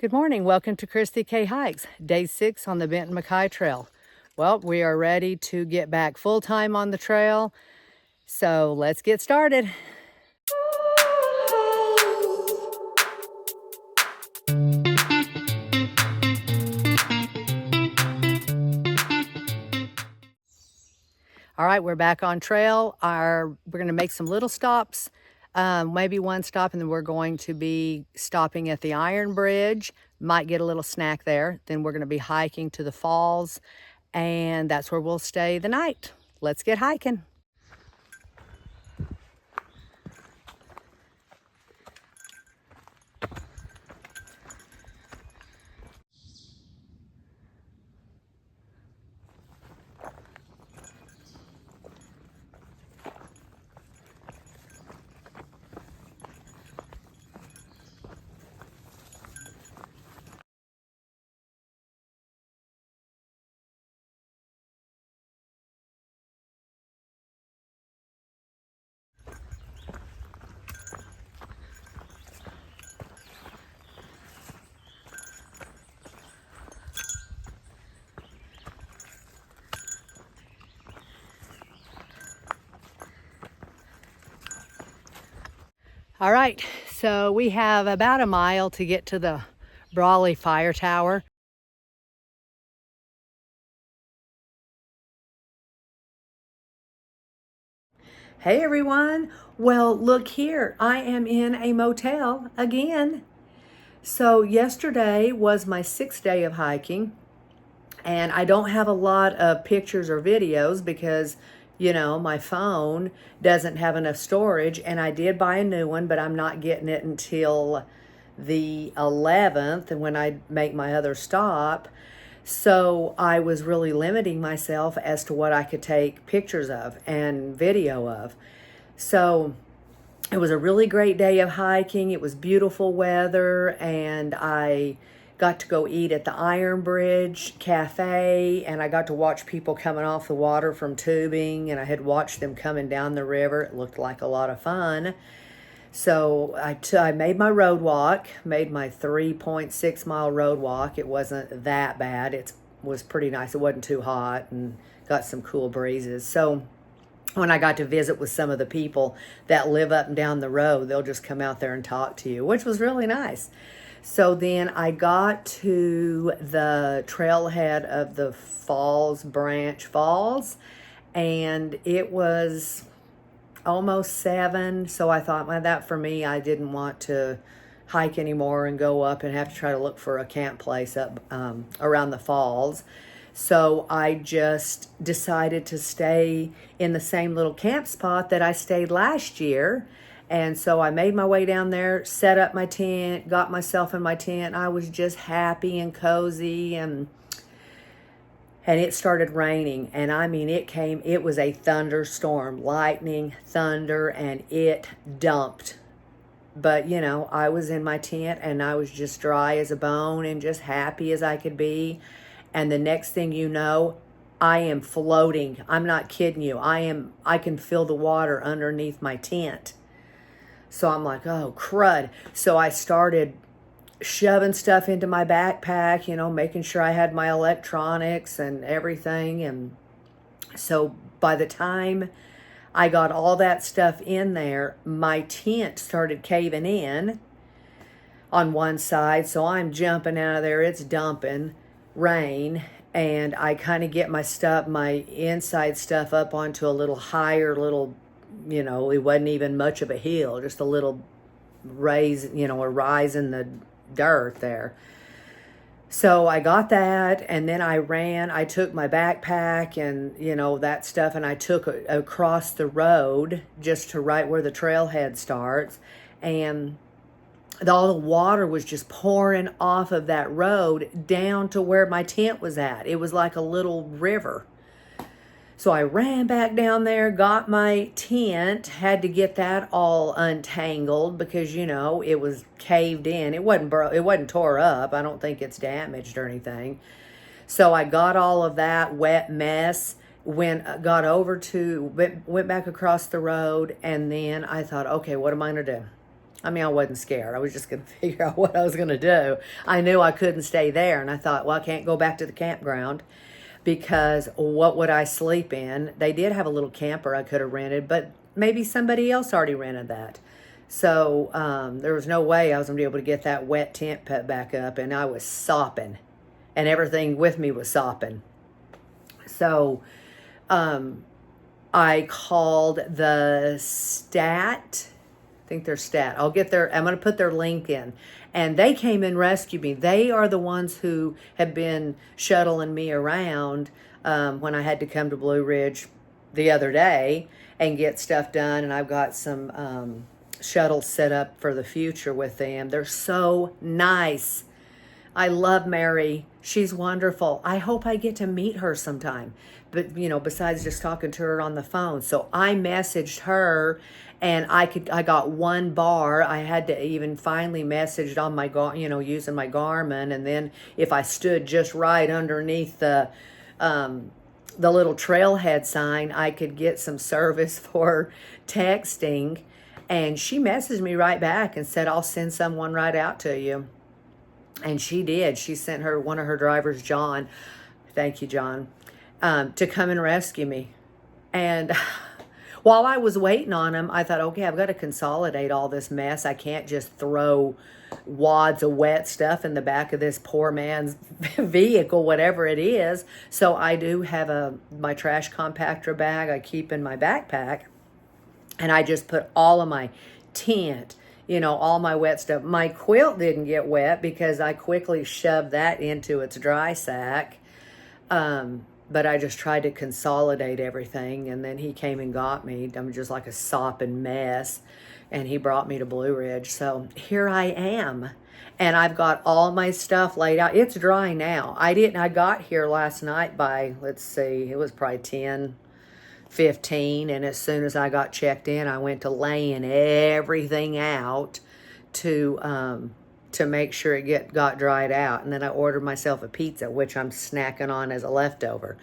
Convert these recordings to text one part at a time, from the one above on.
Good morning. Welcome to Christy K Hikes, day 6 on the Benton MacKaye Trail. Well, we are ready to get back full time on the trail, so let's get started. All right, we're back on trail. We're going to make some little stops, maybe one stop, and then we're going to be stopping at the Iron Bridge. Might get a little snack there. Then we're going to be hiking to the falls, and that's where we'll stay the night. Let's get hiking. All right, so we have about a mile to get to the Brawley Fire Tower. Hey everyone, well look here, I am in a motel again. So yesterday was my 6th day of hiking, and I don't have a lot of pictures or videos because my phone doesn't have enough storage, and I did buy a new one, but I'm not getting it until the 11th and when I make my other stop. So I was really limiting myself as to what I could take pictures of and video of. So it was a really great day of hiking. It was beautiful weather, and I got to go eat at the Iron Bridge Cafe, and I got to watch people coming off the water from tubing, and I had watched them coming down the river. It looked like a lot of fun. So I made my road walk, made my 3.6 mile road walk. It wasn't that bad. It was pretty nice. It wasn't too hot and got some cool breezes. So when I got to visit with some of the people that live up and down the road, they'll just come out there and talk to you, which was really nice. So then I got to the trailhead of the Falls Branch Falls, and it was almost 7. So I thought, well, that for me, I didn't want to hike anymore and go up and have to try to look for a camp place up around the falls. So I just decided to stay in the same little camp spot that I stayed last year. And so I made my way down there, set up my tent, got myself in my tent. I was just happy and cozy, and it started raining. And I mean, it was a thunderstorm, lightning, thunder, and it dumped. But, I was in my tent, and I was just dry as a bone and just happy as I could be. And the next thing you know, I am floating. I'm not kidding you. I can feel the water underneath my tent. So I'm like, oh, crud. So I started shoving stuff into my backpack, making sure I had my electronics and everything. And so by the time I got all that stuff in there, my tent started caving in on one side. So I'm jumping out of there. It's dumping rain. And I kind of get my inside stuff up onto a little higher, it wasn't even much of a hill, just a little rise in the dirt there. So I got that, and then I took my backpack and, that stuff, and I took across the road just to right where the trailhead starts, and all the water was just pouring off of that road down to where my tent was at. It was like a little river. So I ran back down there, got my tent, had to get that all untangled because, it was caved in. It wasn't tore up. I don't think it's damaged or anything. So I got all of that wet mess, went back across the road, and then I thought, okay, what am I going to do? I mean, I wasn't scared. I was just going to figure out what I was going to do. I knew I couldn't stay there, and I thought, well, I can't go back to the campground because what would I sleep in? They did have a little camper I could have rented, but maybe somebody else already rented that. So there was no way I was going to be able to get that wet tent put back up, and I was sopping, and everything with me was sopping. So I called the Stat. I think they're Stat. I'm going to put their link in. And they came and rescued me. They are the ones who have been shuttling me around when I had to come to Blue Ridge the other day and get stuff done. And I've got some shuttles set up for the future with them. They're so nice. I love Mary. She's wonderful. I hope I get to meet her sometime. But, you know, besides just talking to her on the phone. So I messaged her, and I got one bar. I had to even finally messaged on my, using my Garmin. And then if I stood just right underneath the little trailhead sign, I could get some service for texting. And she messaged me right back and said, I'll send someone right out to you. And she did. She sent one of her drivers, John. Thank you, John. To come and rescue me. And while I was waiting on him, I thought, okay, I've got to consolidate all this mess. I can't just throw wads of wet stuff in the back of this poor man's vehicle, whatever it is. So I do have my trash compactor bag I keep in my backpack. And I just put all of my tent, all my wet stuff. My quilt didn't get wet because I quickly shoved that into its dry sack. But I just tried to consolidate everything, and then he came and got me. I'm just like a sopping mess, and he brought me to Blue Ridge. So here I am, and I've got all my stuff laid out. It's dry now. I got here last night by, let's see, it was probably 10:15, and as soon as I got checked in, I went to laying everything out to make sure it got dried out. And then I ordered myself a pizza, which I'm snacking on as a leftover.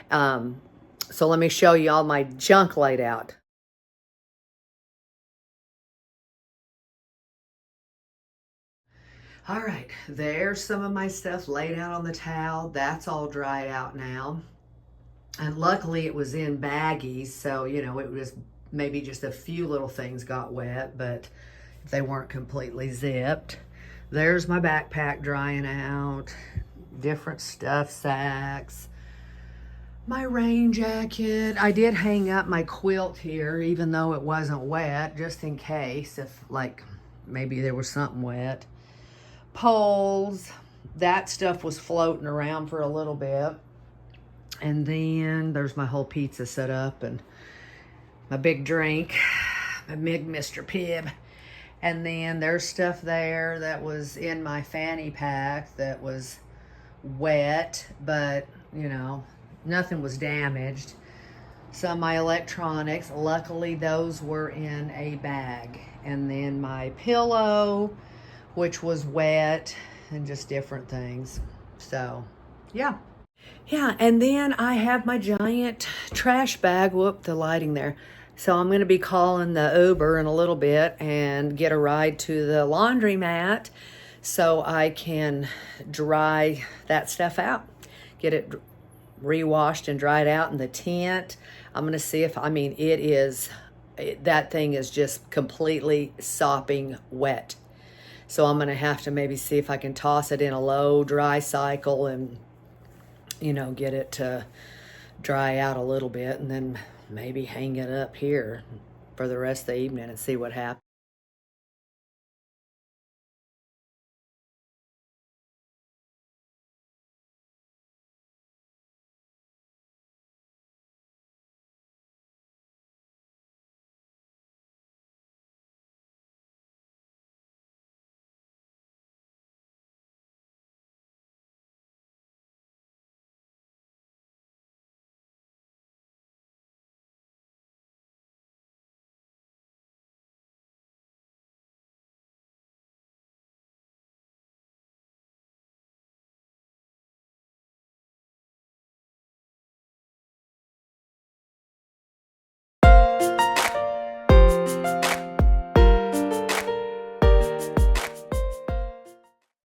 So let me show you all my junk laid out. All right, there's some of my stuff laid out on the towel. That's all dried out now. And luckily it was in baggies, so, it was maybe just a few little things got wet, but they weren't completely zipped. There's my backpack drying out, different stuff sacks, my rain jacket. I did hang up my quilt here, even though it wasn't wet, just in case if, maybe there was something wet. Poles, that stuff was floating around for a little bit. And then there's my whole pizza set up and my big drink, my big Mr. Pibb. And then there's stuff there that was in my fanny pack that was wet, but, nothing was damaged. Some of my electronics, luckily those were in a bag. And then my pillow, which was wet, and just different things. So, yeah. Yeah, and then I have my giant trash bag. Whoop, the lighting there. So I'm going to be calling the Uber in a little bit and get a ride to the laundromat so I can dry that stuff out. Get it re-washed and dried out in the tent. I'm going to see if, that thing is just completely sopping wet. So I'm going to have to maybe see if I can toss it in a low dry cycle and, get it to dry out a little bit, and then maybe hang it up here for the rest of the evening and see what happens.